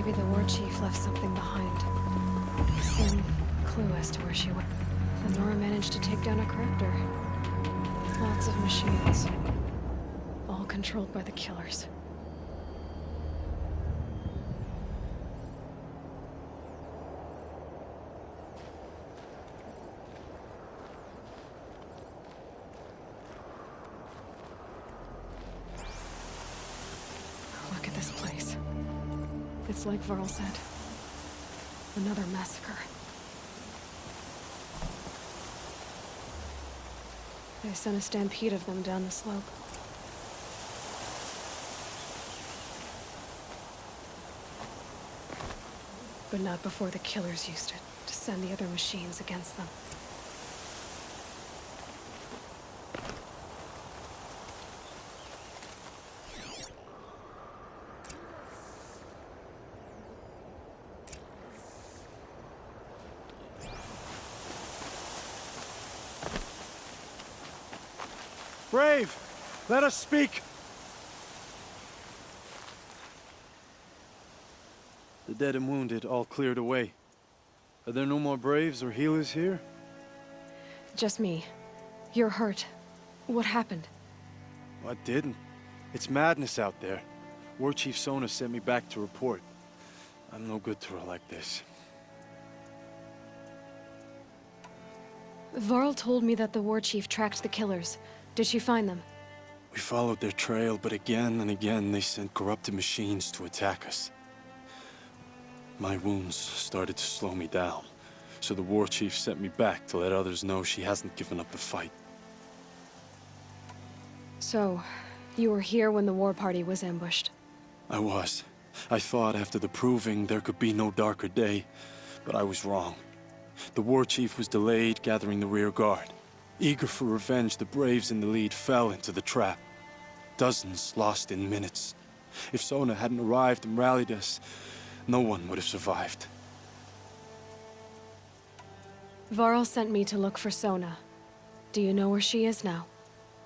Maybe the war chief left something behind. Some clue as to where she went. Lenora managed to take down a crafter. Lots of machines. All controlled by the killers. Look at this place. It's like Varl said. Another massacre. They sent a stampede of them down the slope. But not before the killers used it to send the other machines against them. Brave! Let us speak! The dead and wounded all cleared away. Are there no more Braves or healers here? Just me. You're hurt. What happened? I didn't. It's madness out there. War Chief Sona sent me back to report. I'm no good to her like this. Varl told me that the war chief tracked the killers. Did she find them? We followed their trail, but again and again they sent corrupted machines to attack us. My wounds started to slow me down, so the war chief sent me back to let others know she hasn't given up the fight. So, you were here when the war party was ambushed? I was. I thought after the proving there could be no darker day, but I was wrong. The war chief was delayed gathering the rear guard. Eager for revenge, the Braves in the lead fell into the trap. Dozens lost in minutes. If Sona hadn't arrived and rallied us, no one would have survived. Varl sent me to look for Sona. Do you know where she is now?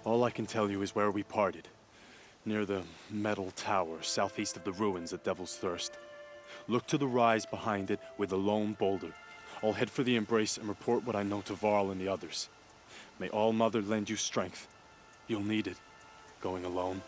All I can tell you is where we parted. Near the metal tower, southeast of the ruins at Devil's Thirst. Look to the rise behind it with a lone boulder. I'll head for the embrace and report what I know to Varl and the others. May All Mother lend you strength. You'll need it, going alone.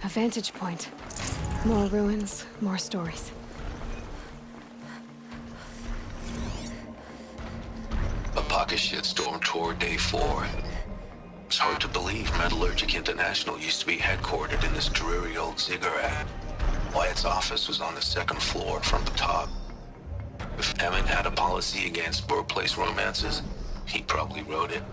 A vantage point. More ruins, more stories. A pocket shitstorm tore day 4. It's hard to believe Metallurgic International used to be headquartered in this dreary old ziggurat. Wyatt's office was on the 2nd floor from the top. If If Emmett had a policy against workplace romances, he probably wrote it.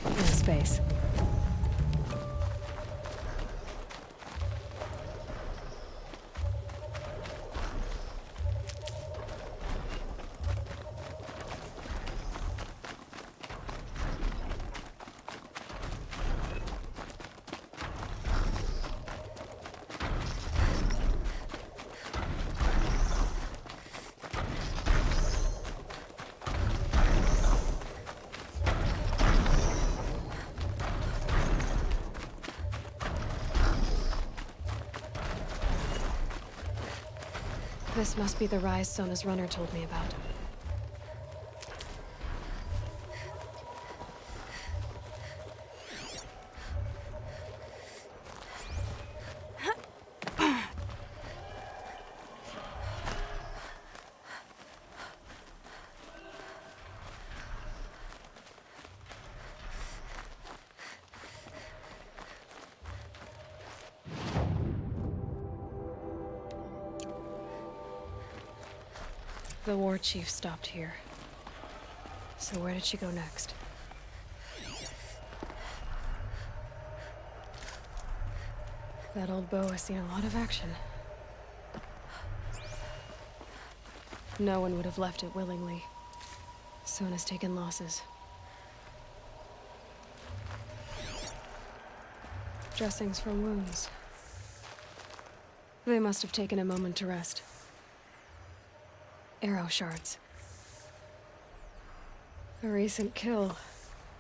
No space. This must be the rise Sona's runner told me about. The war chief stopped here. So where did she go next? That old bow has seen a lot of action. No one would have left it willingly. Sona's taken losses. Dressings from wounds. They must have taken a moment to rest. Arrow shards. A recent kill,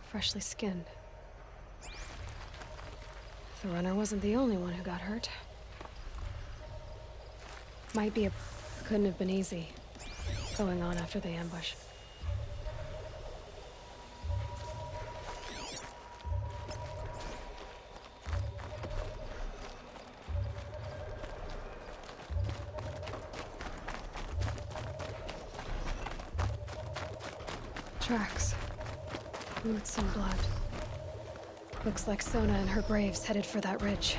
freshly skinned. The runner wasn't the only one who got hurt. Might be couldn't have been easy, going on after the ambush. Tracks. Boots and blood. Looks like Sona and her braves headed for that ridge.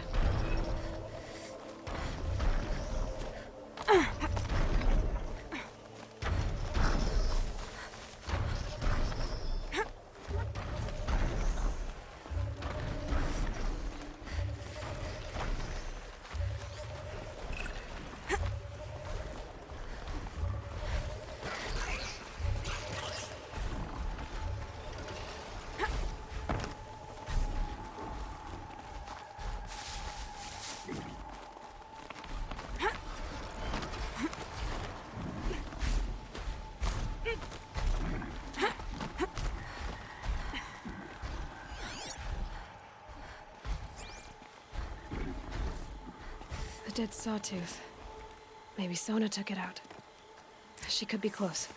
A dead sawtooth. Maybe Sona took it out. She could be close.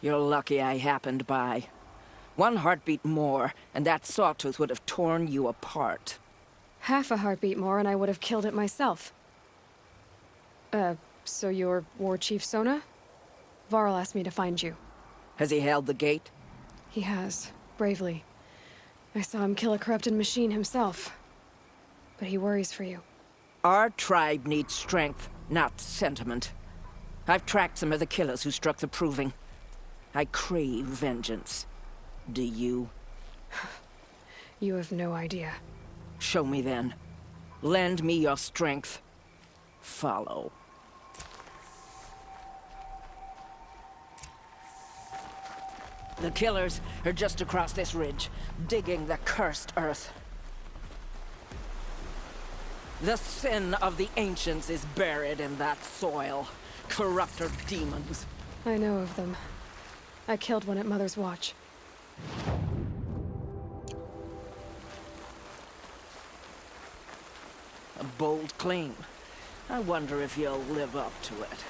You're lucky I happened by. One heartbeat more, and that sawtooth would have torn you apart. Half a heartbeat more and I would have killed it myself. So you're War Chief Sona? Varl asked me to find you. Has he held the gate? He has, bravely. I saw him kill a corrupted machine himself. But he worries for you. Our tribe needs strength, not sentiment. I've tracked some of the killers who struck the Proving. I crave vengeance. Do you? You have no idea. Show me then. Lend me your strength. Follow. The killers are just across this ridge, digging the cursed earth. The sin of the ancients is buried in that soil. Corrupter demons. I know of them. I killed one at Mother's Watch. A bold claim. I wonder if you'll live up to it.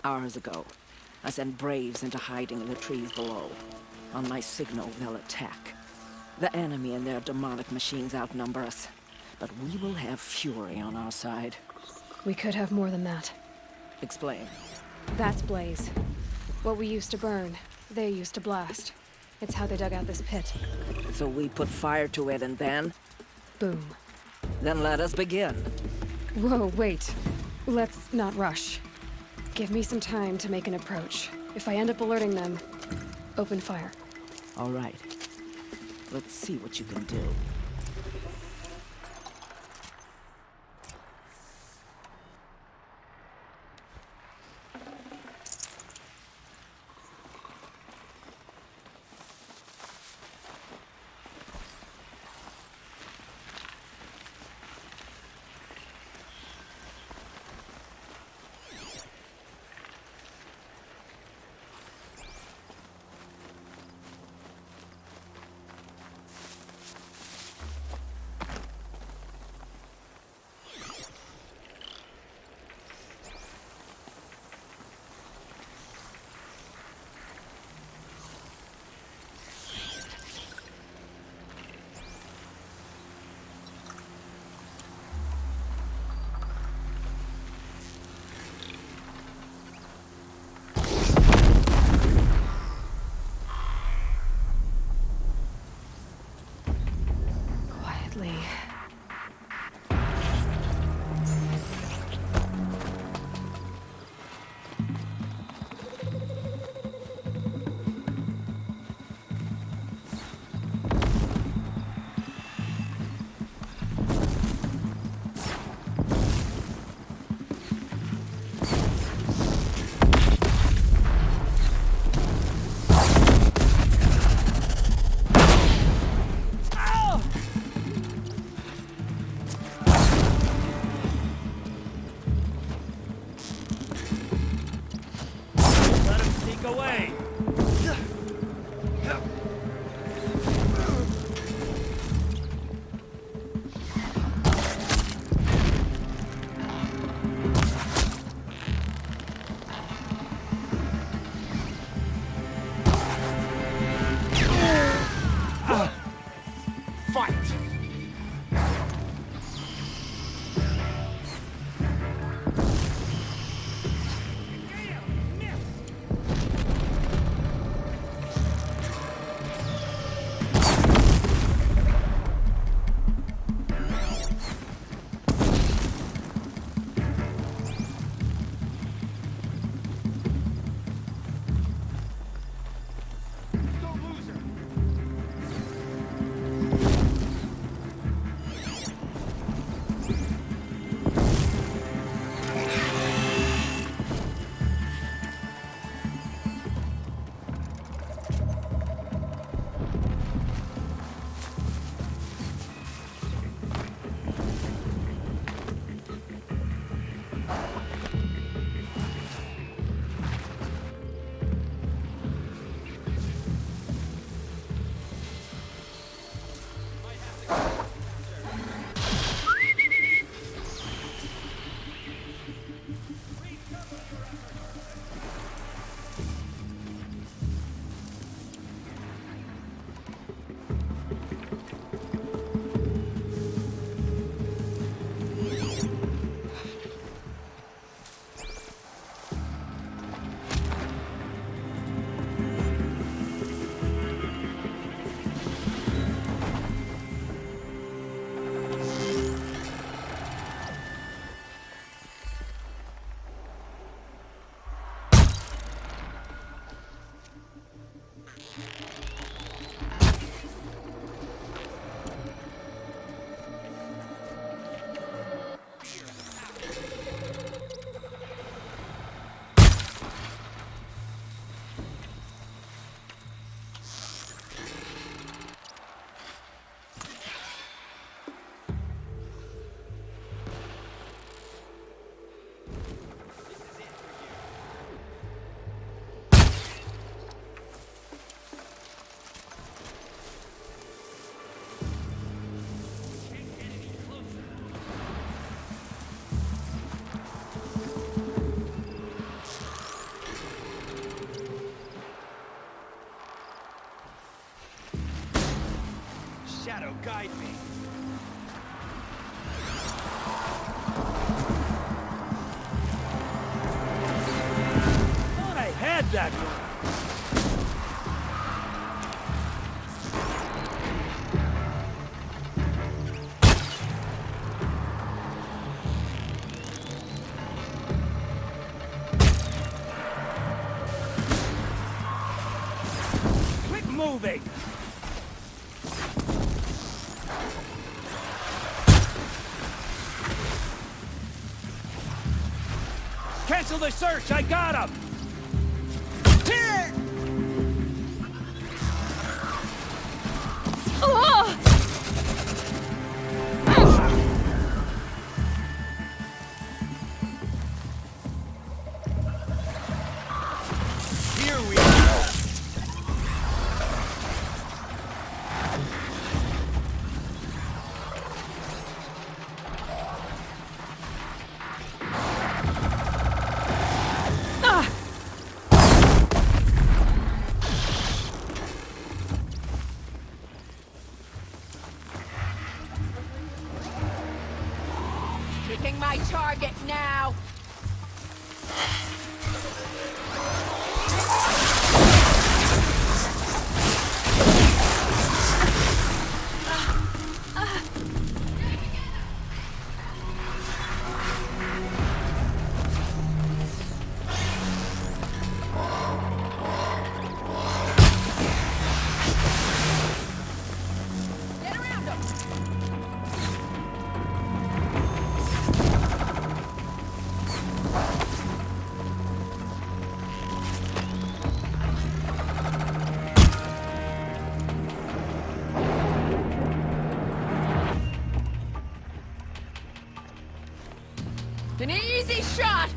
Hours ago, I sent Braves into hiding in the trees below. On my signal, they'll attack. The enemy and their demonic machines outnumber us, but we will have fury on our side. We could have more than that. Explain. That's Blaze. What we used to burn, they used to blast. It's how they dug out this pit. So we put fire to it and then? Boom. Then let us begin. Whoa, wait. Let's not rush. Give me some time to make an approach. If I end up alerting them, open fire. All right. Let's see what you can do. shadow guide me. Thought I had that one. Quit moving! Cancel the search! I got him! Here! Here we go! Picking my target now! Get around him! An easy shot!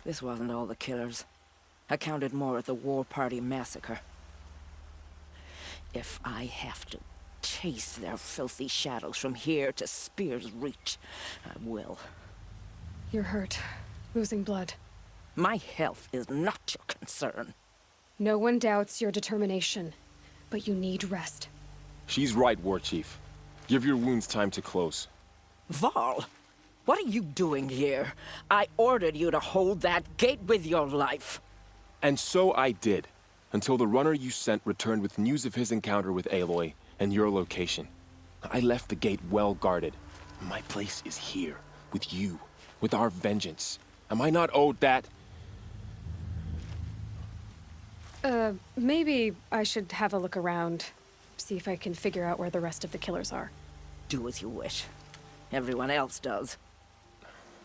This wasn't all the killers. I counted more at the War Party massacre. If I have to chase their filthy shadows from here to Spear's Reach, I will. You're hurt. Losing blood. My health is not your concern. No one doubts your determination, but you need rest. She's right, War Chief. Give your wounds time to close. Varl, what are you doing here? I ordered you to hold that gate with your life. And so I did, until the runner you sent returned with news of his encounter with Aloy and your location. I left the gate well guarded. My place is here, with you, with our vengeance. Am I not owed that? Maybe I should have a look around. See if I can figure out where the rest of the killers are. Do as you wish. Everyone else does.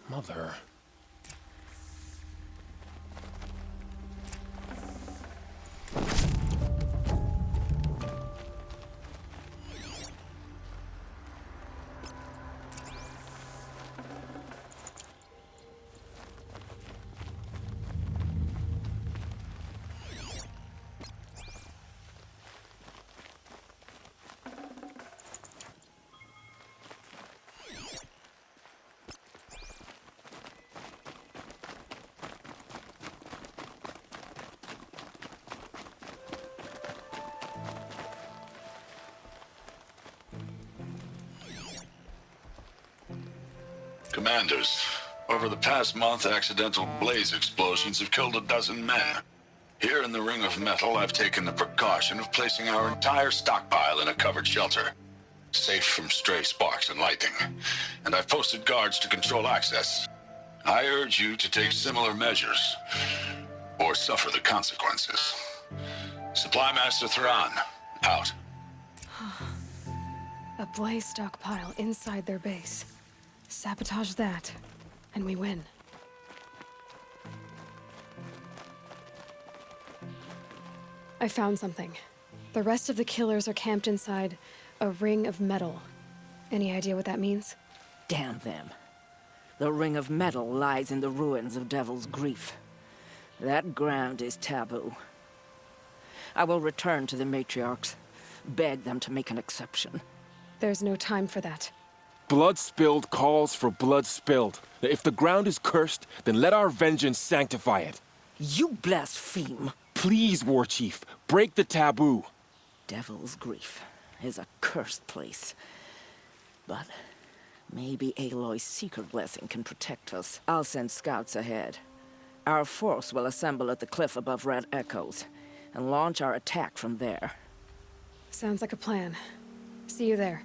Mother... Commanders, over the past month, accidental blaze explosions have killed 12 men. Here in the Ring of Metal, I've taken the precaution of placing our entire stockpile in a covered shelter, safe from stray sparks and lightning. And I've posted guards to control access. I urge you to take similar measures, or suffer the consequences. Supply Master Thrawn, out. A blaze stockpile inside their base. Sabotage that, and we win. I found something. The rest of the killers are camped inside a ring of metal. Any idea what that means? Damn them. The Ring of Metal lies in the ruins of Devil's Grief. That ground is taboo. I will return to the matriarchs, beg them to make an exception. There's no time for that. Blood spilled calls for blood spilled. If the ground is cursed, then let our vengeance sanctify it. You blaspheme! Please, War Chief, break the taboo. Devil's Grief is a cursed place. But maybe Aloy's secret blessing can protect us. I'll send scouts ahead. Our force will assemble at the cliff above Red Echoes, and launch our attack from there. Sounds like a plan. See you there.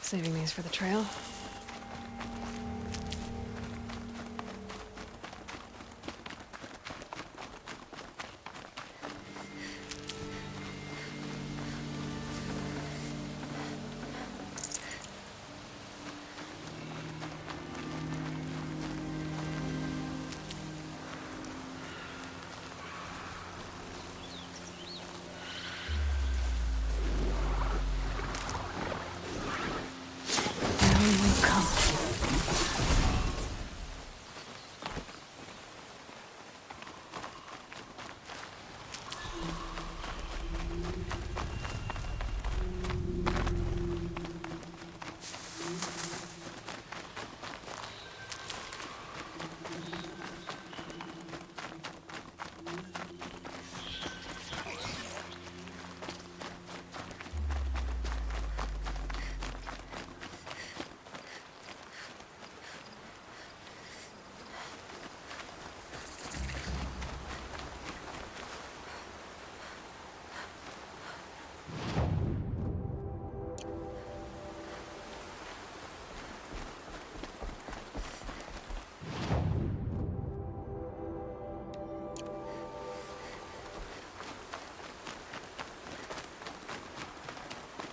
Saving these for the trail.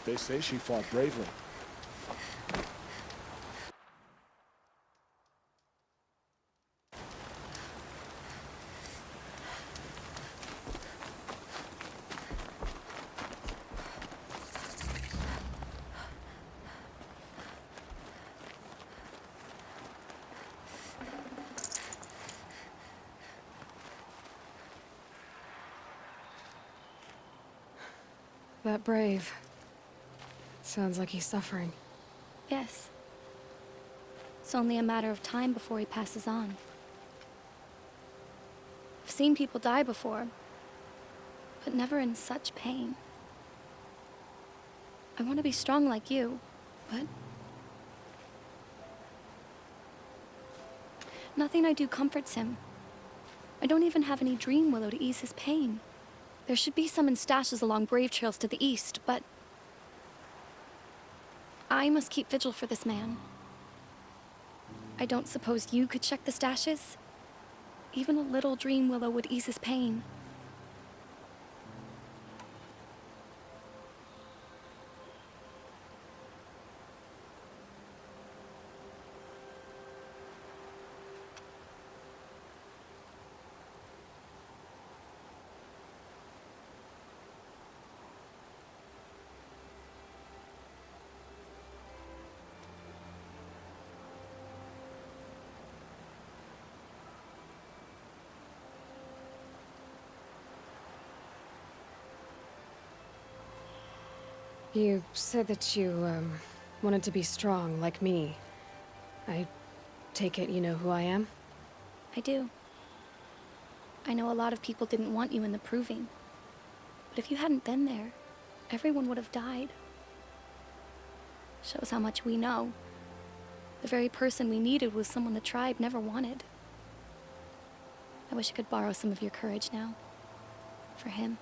They say she fought bravely. That brave. Sounds like he's suffering. Yes. It's only a matter of time before he passes on. I've seen people die before, but never in such pain. I want to be strong like you, but Nothing I do comforts him. I don't even have any dream willow to ease his pain. There should be some in stashes along brave trails to the east, but I must keep vigil for this man. I don't suppose you could check the stashes? Even a little dream willow would ease his pain. You said that you, wanted to be strong, like me. I take it you know who I am? I do. I know a lot of people didn't want you in the proving. But if you hadn't been there, everyone would have died. Shows how much we know. The very person we needed was someone the tribe never wanted. I wish I could borrow some of your courage now. For him.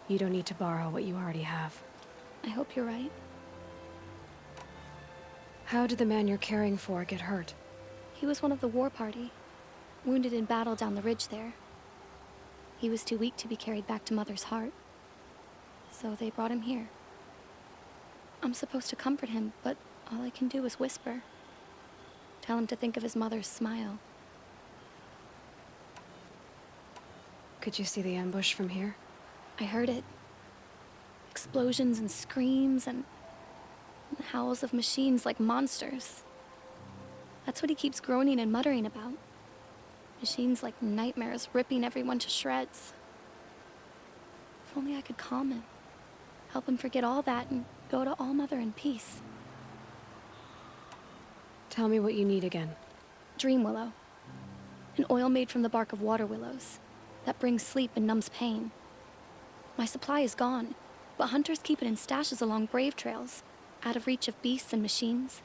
You don't need to borrow what you already have. I hope you're right. How did the man you're caring for get hurt? He was one of the war party, wounded in battle down the ridge there. He was too weak to be carried back to Mother's heart. So they brought him here. I'm supposed to comfort him, but all I can do is whisper. Tell him to think of his mother's smile. Could you see the ambush from here? I heard it. Explosions and screams and howls of machines like monsters. That's what he keeps groaning and muttering about. Machines like nightmares ripping everyone to shreds. If only I could calm him. Help him forget all that and go to All Mother in peace. Tell me what you need again. Dream willow. An oil made from the bark of water willows that brings sleep and numbs pain. My supply is gone, but hunters keep it in stashes along brave trails, out of reach of beasts and machines.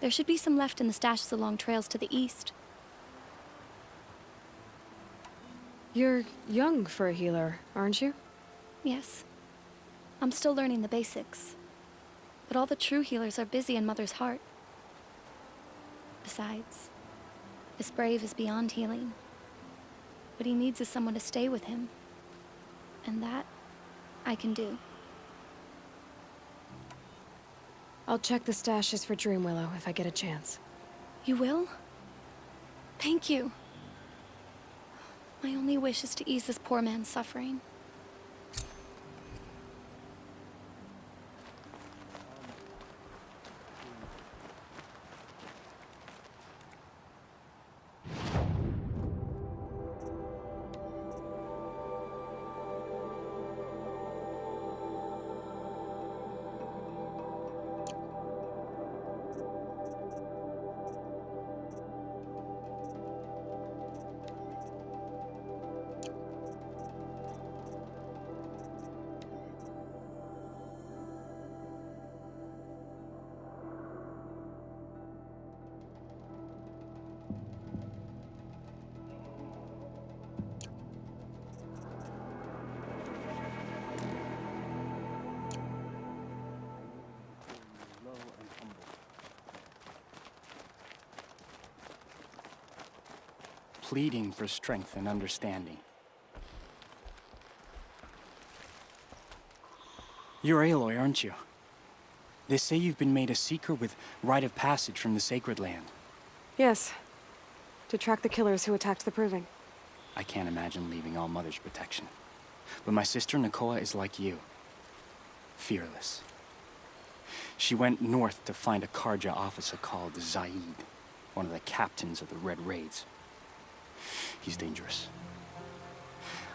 There should be some left in the stashes along trails to the east. You're young for a healer, aren't you? Yes. I'm still learning the basics. But all the true healers are busy in Mother's heart. Besides, this brave is beyond healing. What he needs is someone to stay with him. And that I can do. I'll check the stashes for Dream Willow if I get a chance. You will? Thank you. My only wish is to ease this poor man's suffering. Pleading for strength and understanding. You're Aloy, aren't you? They say you've been made a seeker with rite of passage from the Sacred Land. Yes. To track the killers who attacked the Proving. I can't imagine leaving All Mother's protection. But my sister Nakoa is like you. Fearless. She went north to find a Karja officer called Zaid, one of the captains of the Red Raids. He's dangerous.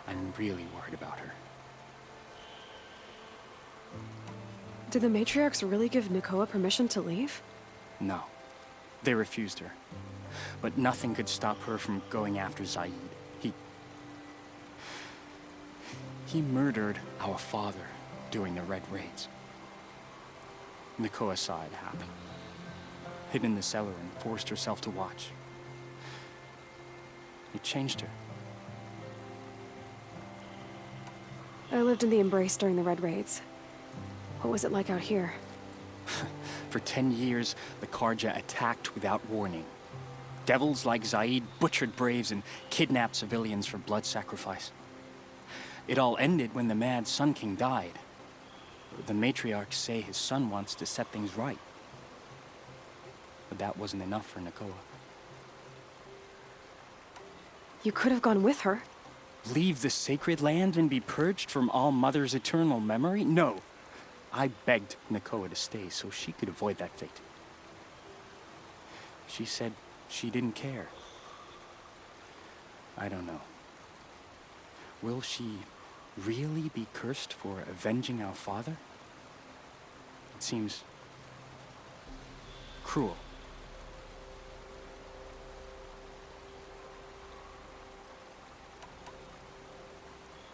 I'm really worried about her. Did the matriarchs really give Nakoa permission to leave? No. They refused her. But nothing could stop her from going after Zaid. He murdered our father during the Red Raids. Nakoa saw it happen. Hid in the cellar and forced herself to watch. You changed her. I lived in the Embrace during the Red Raids. What was it like out here? For 10 years, the Karja attacked without warning. Devils like Zaid butchered Braves and kidnapped civilians for blood sacrifice. It all ended when the mad Sun King died. The matriarchs say his son wants to set things right. But that wasn't enough for Nakoa. You could have gone with her. Leave the sacred land and be purged from All Mother's eternal memory? No. I begged Nakoa to stay so she could avoid that fate. She said she didn't care. I don't know. Will she really be cursed for avenging our father? It seems cruel.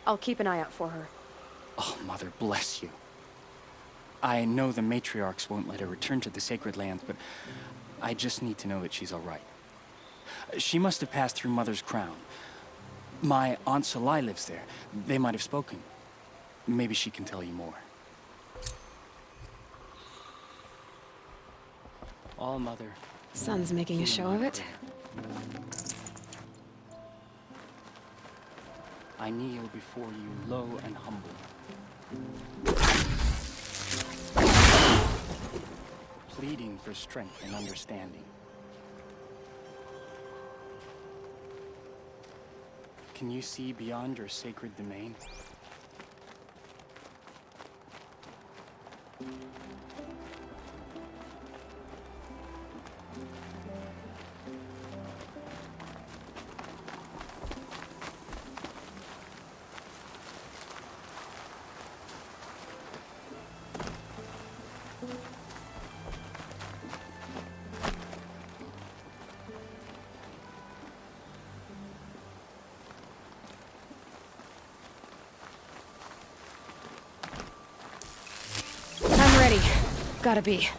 I'll keep an eye out for her. Oh, Mother, bless you. I know the matriarchs won't let her return to the sacred lands, but I just need to know that she's all right. She must have passed through Mother's crown. My Aunt Salai lives there. They might have spoken. Maybe she can tell you more. All Mother. Sun's making a show of it. I kneel before you low and humble. Pleading for strength and understanding. Can you see beyond your sacred domain? I'm ready. Gotta be.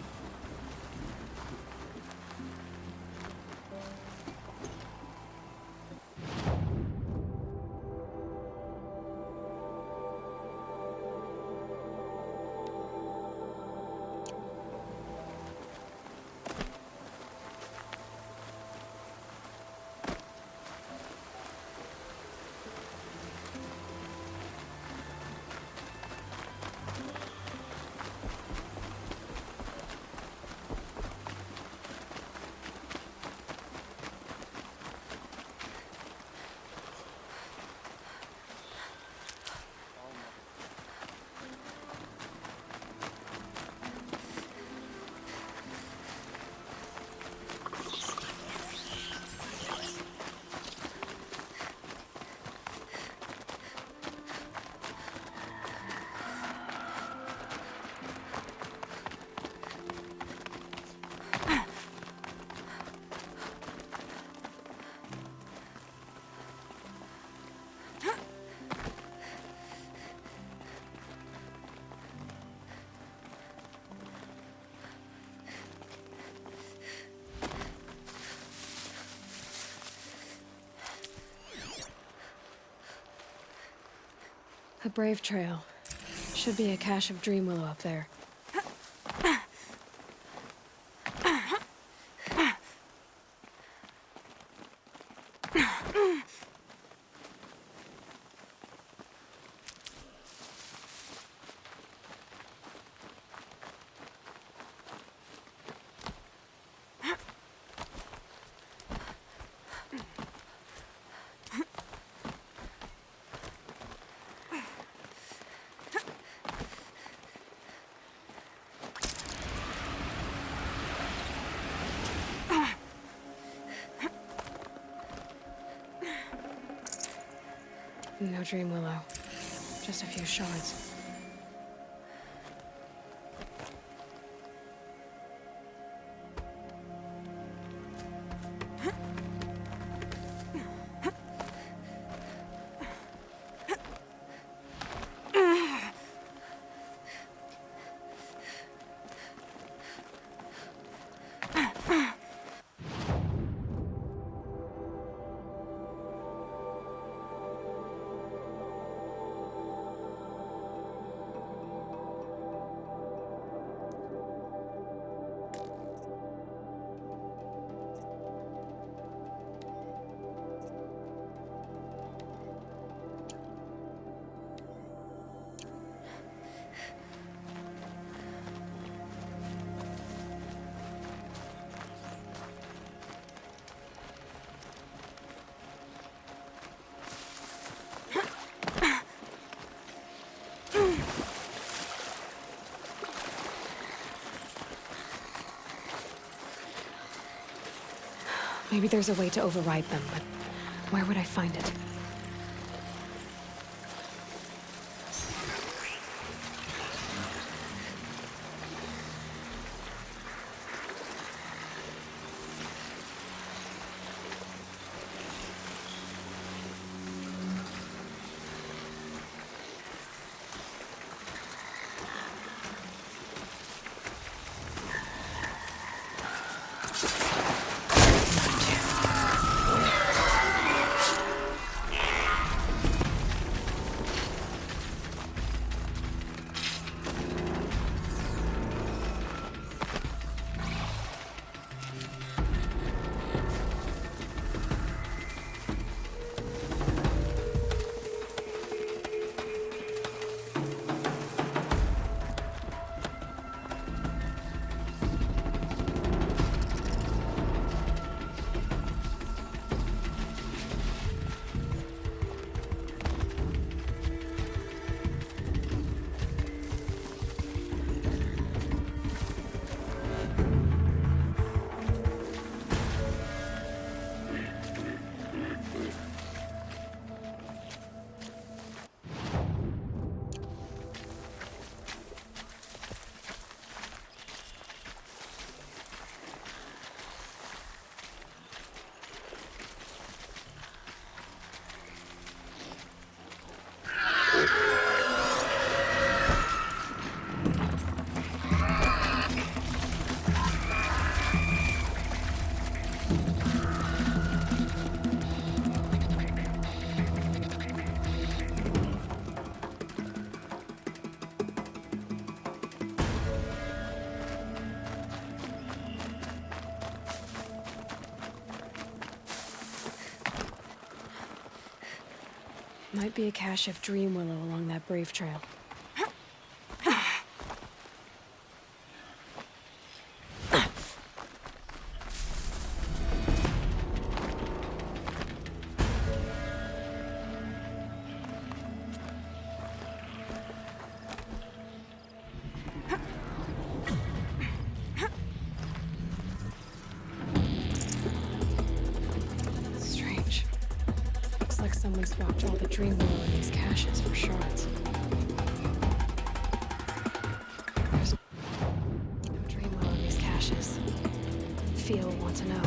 A brave trail. Should be a cache of dream willow up there. No dream willow. Just a few shards. Maybe there's a way to override them, but where would I find it? Might be a cache of dream willow along that brave trail. Strange. Looks like someone swapped all the dream willow in these caches for shards. There's no dream willow in these caches. Feel want to know.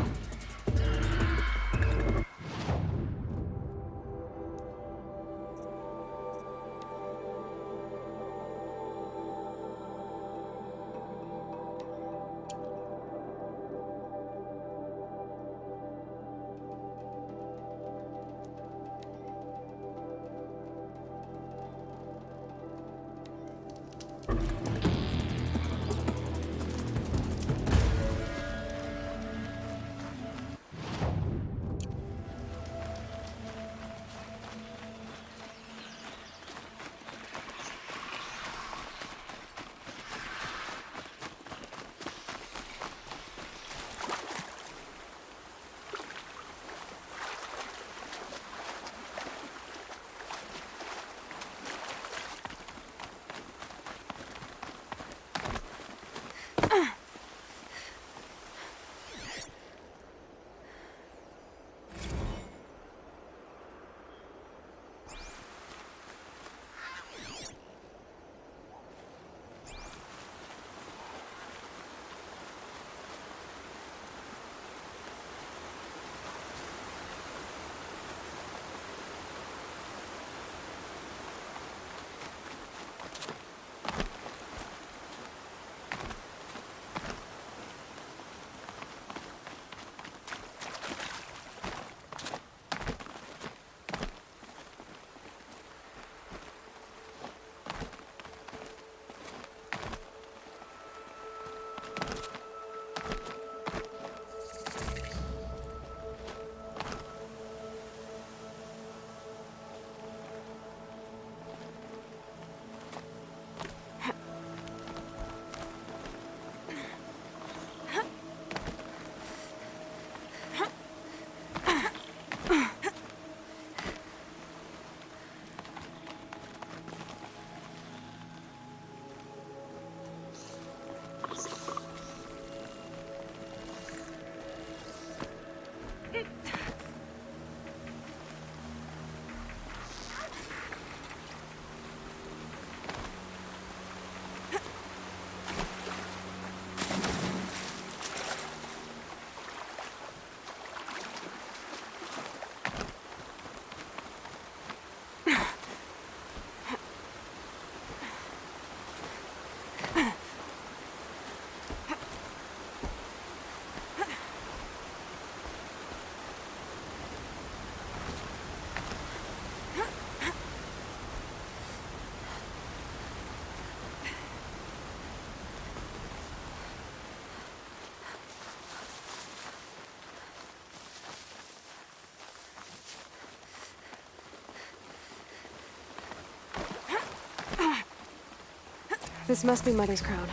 This must be Mother's crown.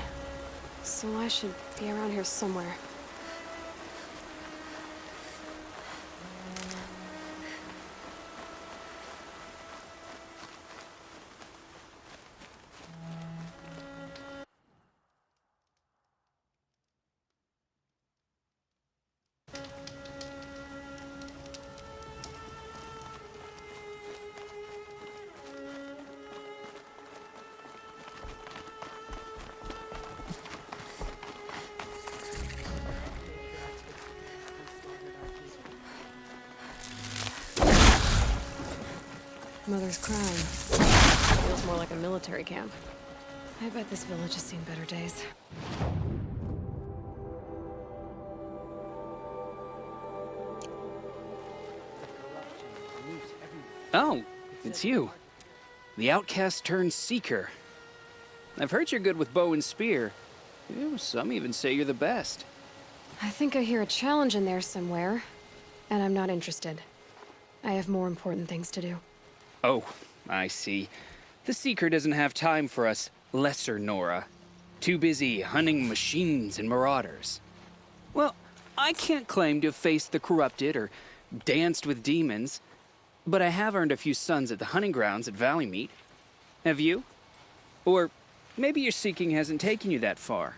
So I should be around here somewhere. Mother's crown. Feels more like a military camp. I bet this village has seen better days. Oh, it's you. The outcast turned seeker. I've heard you're good with bow and spear. Some even say you're the best. I think I hear a challenge in there somewhere, and I'm not interested. I have more important things to do. Oh, I see. The Seeker doesn't have time for us lesser Nora. Too busy hunting machines and marauders. Well, I can't claim to have faced the corrupted or danced with demons, but I have earned a few sons at the hunting grounds at Valleymeet. Have you? Or maybe your seeking hasn't taken you that far.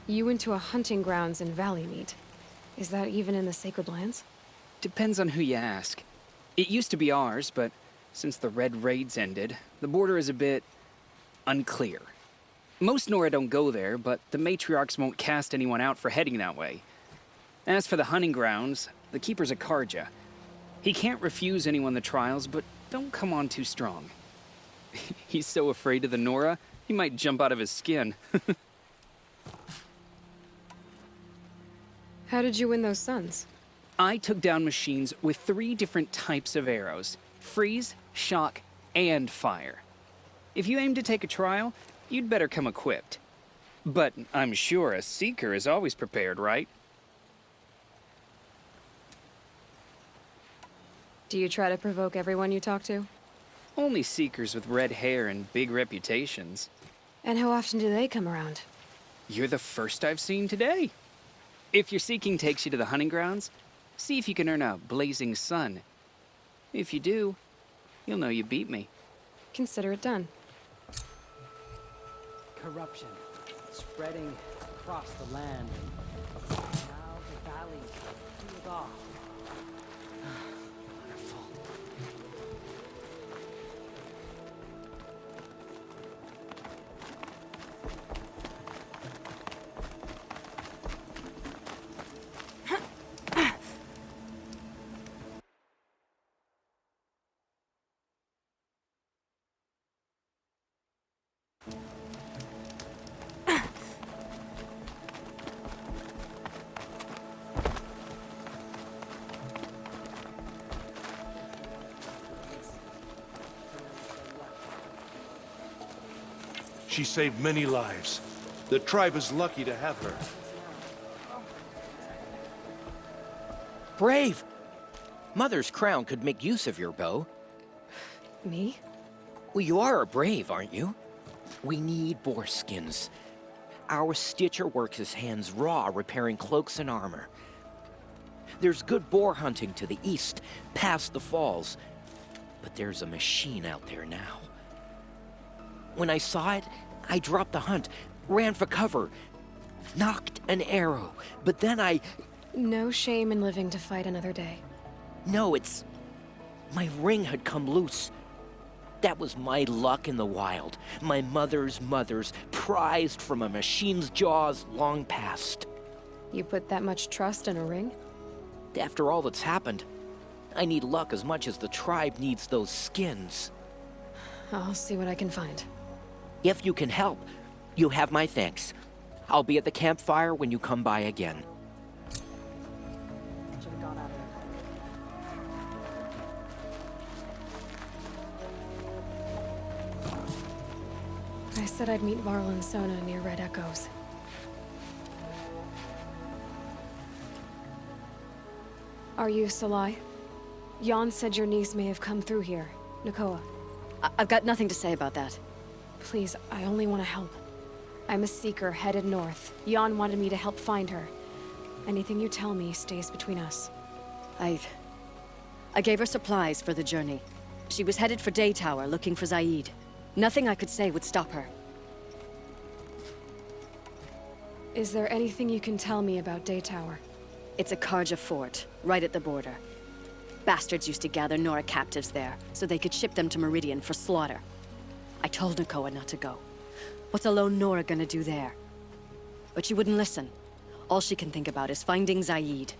You went to a hunting grounds in Valleymeet. Is that even in the Sacred Lands? Depends on who you ask. It used to be ours, but since the Red Raids ended, the border is a bit unclear. Most Nora don't go there, but the matriarchs won't cast anyone out for heading that way. As for the hunting grounds, the keeper's a Karja. He can't refuse anyone the trials, but don't come on too strong. He's so afraid of the Nora, he might jump out of his skin. How did you win those sons? I took down machines with 3 different types of arrows: freeze, shock, and fire. If you aim to take a trial, you'd better come equipped. But I'm sure a seeker is always prepared, right? Do you try to provoke everyone you talk to? Only seekers with red hair and big reputations. And how often do they come around? You're the first I've seen today. If your seeking takes you to the hunting grounds, see if you can earn a blazing sun. If you do, you'll know you beat me. Consider it done. Corruption spreading across the land. Now the valley cooled off. Wonderful. She saved many lives. The tribe is lucky to have her. Brave! Mother's crown could make use of your bow. Me? Well, you are a brave, aren't you? We need boar skins. Our stitcher works his hands raw repairing cloaks and armor. There's good boar hunting to the east, past the falls. But there's a machine out there now. When I saw it, I dropped the hunt, ran for cover, knocked an arrow, but then I... No shame in living to fight another day. No, it's... my ring had come loose. That was my luck in the wild. My mother's prized from a machine's jaws long past. You put that much trust in a ring? After all that's happened, I need luck as much as the tribe needs those skins. I'll see what I can find. If you can help, you have my thanks. I'll be at the campfire when you come by again. Should have gone out of I said I'd meet Varl and Sona near Red Echoes. Are you Salai? Jan said your niece may have come through here. Nakoa. I've got nothing to say about that. Please, I only want to help. I'm a seeker headed north. Jan wanted me to help find her. Anything you tell me stays between us. I gave her supplies for the journey. She was headed for Day Tower, looking for Zaid. Nothing I could say would stop her. Is there anything you can tell me about Day Tower? It's a Karja fort, right at the border. Bastards used to gather Nora captives there, so they could ship them to Meridian for slaughter. I told Nakoa not to go. What's a lone Nora gonna do there? But she wouldn't listen. All she can think about is finding Zaid.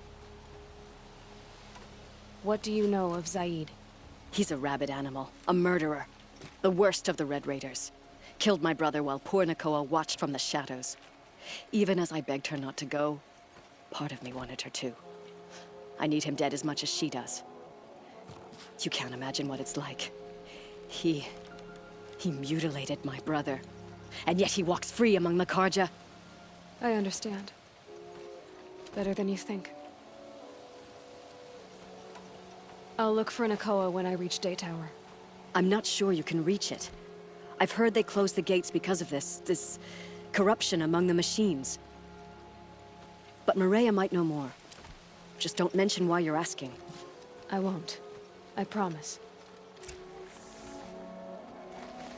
What do you know of Zaid? He's a rabid animal, a murderer. The worst of the Red Raiders. Killed my brother while poor Nakoa watched from the shadows. Even as I begged her not to go, part of me wanted her to. I need him dead as much as she does. You can't imagine what it's like. He mutilated my brother. And yet he walks free among the Karja. I understand. Better than you think. I'll look for Nakoa when I reach Day Tower. I'm not sure you can reach it. I've heard they closed the gates because of this corruption among the machines. But Maria might know more. Just don't mention why you're asking. I won't. I promise.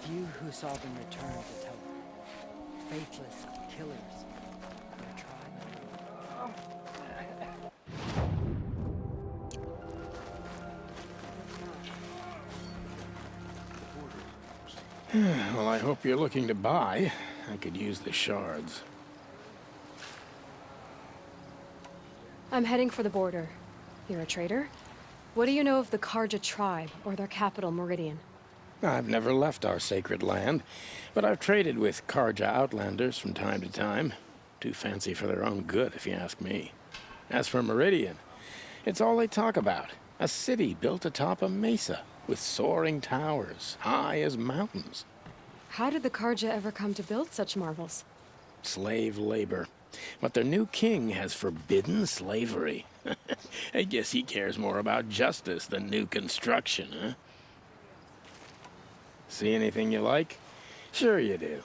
Few who saw them return to tell faithless killers. Their tribe. Well, I hope you're looking to buy. I could use the shards. I'm heading for the border. You're a trader? What do you know of the Karja tribe, or their capital, Meridian? I've never left our sacred land, but I've traded with Karja outlanders from time to time. Too fancy for their own good, if you ask me. As for Meridian, it's all they talk about. A city built atop a mesa, with soaring towers, high as mountains. How did the Karja ever come to build such marvels? Slave labor. But their new king has forbidden slavery. I guess he cares more about justice than new construction, huh? See anything you like? Sure you do.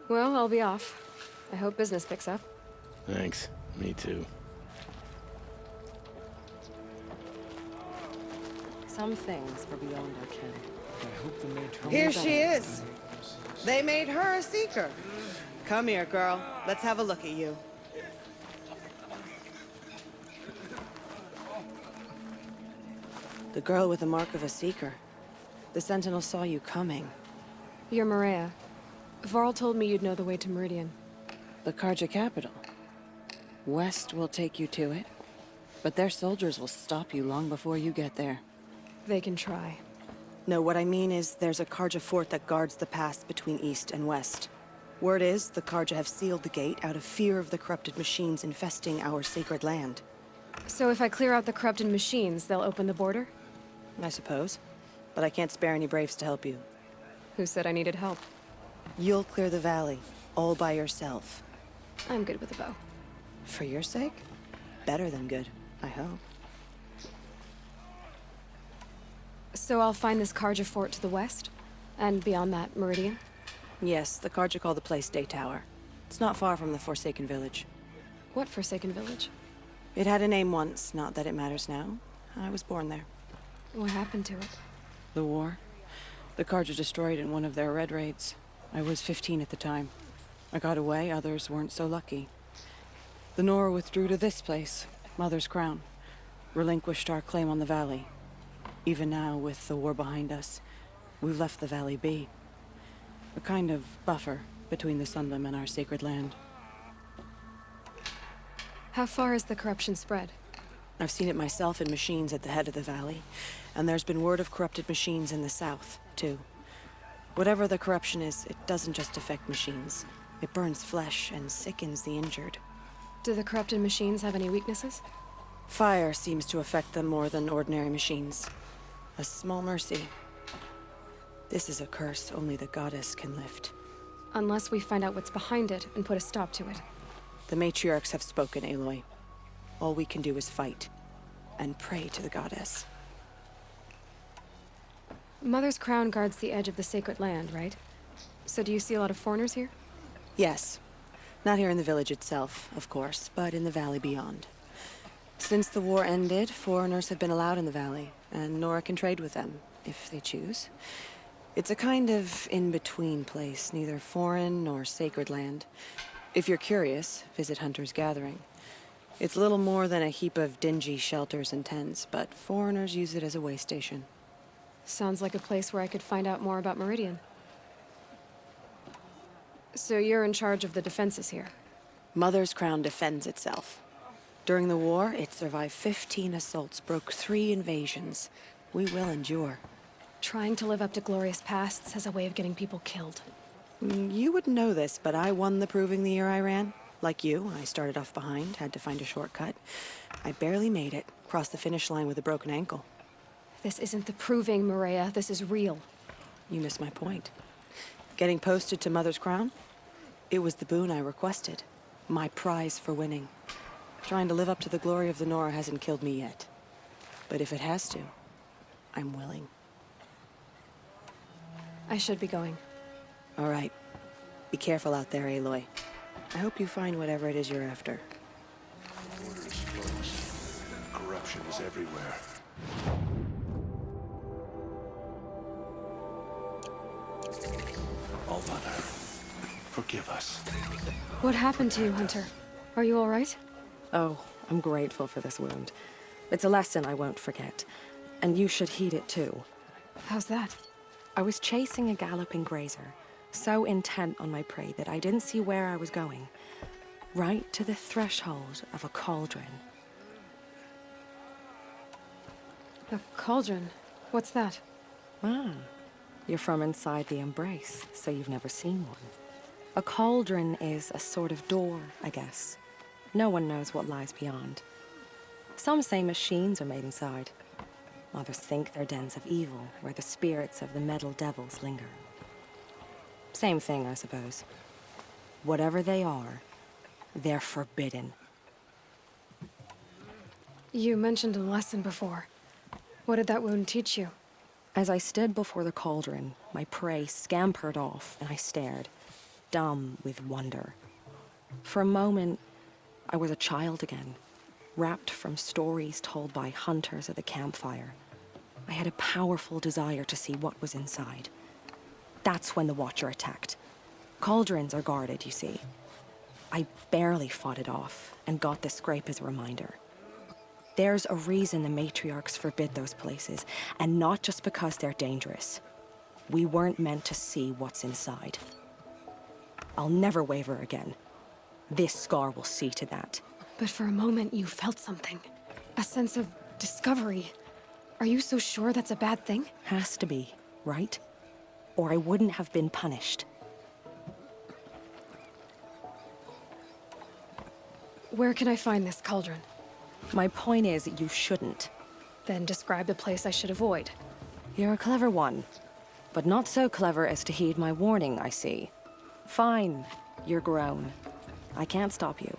Well, I'll be off. I hope business picks up. Thanks. Me too. Some things are beyond our ken. I hope the matron. Here she is. They made her a seeker. Come here, girl. Let's have a look at you. The girl with the mark of a seeker. The Sentinel saw you coming. You're Maria. Varl told me you'd know the way to Meridian. The Karja capital. West will take you to it, but their soldiers will stop you long before you get there. They can try. No, what I mean is there's a Karja fort that guards the pass between East and West. Word is, the Karja have sealed the gate out of fear of the corrupted machines infesting our sacred land. So if I clear out the corrupted machines, they'll open the border? I suppose. But I can't spare any braves to help you. Who said I needed help? You'll clear the valley, all by yourself. I'm good with a bow. For your sake? Better than good, I hope. So I'll find this Karja fort to the west? And beyond that, Meridian? Yes, the Karja call the place Day Tower. It's not far from the Forsaken Village. What Forsaken Village? It had a name once, not that it matters now. I was born there. What happened to it? The war. The Karja destroyed in one of their red raids. I was 15 at the time. I got away, others weren't so lucky. The Nora withdrew to this place, Mother's Crown. Relinquished our claim on the valley. Even now, with the war behind us, We've left the valley be. A kind of buffer between the Sunlim and our sacred land. How far has the corruption spread? I've seen it myself in machines at the head of the valley, and there's been word of corrupted machines in the south, too. Whatever the corruption is, it doesn't just affect machines. It burns flesh and sickens the injured. Do the corrupted machines have any weaknesses? Fire seems to affect them more than ordinary machines. A small mercy. This is a curse only the goddess can lift. Unless we find out what's behind it and put a stop to it. The matriarchs have spoken, Aloy. All we can do is fight, and pray to the goddess. Mother's crown guards the edge of the sacred land, right? So do you see a lot of foreigners here? Yes. Not here in the village itself, of course, but in the valley beyond. Since the war ended, foreigners have been allowed in the valley, and Nora can trade with them, if they choose. It's a kind of in-between place, neither foreign nor sacred land. If you're curious, visit Hunter's Gathering. It's little more than a heap of dingy shelters and tents, but foreigners use it as a way station. Sounds like a place where I could find out more about Meridian. So you're in charge of the defenses here? Mother's Crown defends itself. During the war, it survived 15 assaults, broke 3 invasions. We will endure. Trying to live up to glorious pasts has a way of getting people killed. You wouldn't know this, but I won the proving the year I ran. Like you, I started off behind, had to find a shortcut. I barely made it, crossed the finish line with a broken ankle. This isn't the proving, Maria. This is real. You missed my point. Getting posted to Mother's Crown? It was the boon I requested. My prize for winning. Trying to live up to the glory of the Nora hasn't killed me yet. But if it has to, I'm willing. I should be going. All right. Be careful out there, Aloy. I hope you find whatever it is you're after. Borders closed. Corruption is everywhere. Oh, Mother, forgive us. What happened to you, Hunter? Are you all right? Oh, I'm grateful for this wound. It's a lesson I won't forget. And you should heed it too. How's that? I was chasing a galloping grazer, so intent on my prey that I didn't see where I was going. Right to the threshold of a cauldron. A cauldron? What's that? Ah, you're from inside the Embrace, so you've never seen one. A cauldron is a sort of door, I guess. No one knows what lies beyond. Some say machines are made inside. Others think they're dens of evil, where the spirits of the metal devils linger. Same thing, I suppose. Whatever they are, they're forbidden. You mentioned a lesson before. What did that wound teach you? As I stood before the cauldron, my prey scampered off, and I stared, dumb with wonder. For a moment, I was a child again, wrapped from stories told by hunters at the campfire. I had a powerful desire to see what was inside. That's when the Watcher attacked. Cauldrons are guarded, you see. I barely fought it off, and got the scrape as a reminder. There's a reason the matriarchs forbid those places, and not just because they're dangerous. We weren't meant to see what's inside. I'll never waver again. This scar will see to that. But for a moment, you felt something. A sense of discovery. Are you so sure that's a bad thing? Has to be, right? Or I wouldn't have been punished. Where can I find this cauldron? My point is, you shouldn't. Then describe the place I should avoid. You're a clever one. But not so clever as to heed my warning, I see. Fine, you're grown. I can't stop you.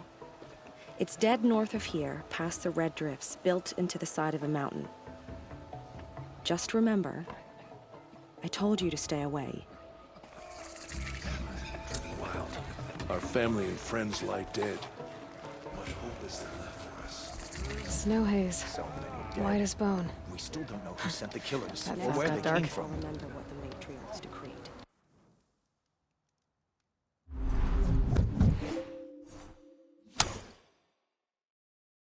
It's dead north of here, past the red drifts, built into the side of a mountain. Just remember, I told you to stay away. Wild. Our family and friends lie dead. Much hope is there left for us. Snow haze. White as bone. We still don't know who sent the killers That or where they came dark. from. Remember what the matriarchs decreed.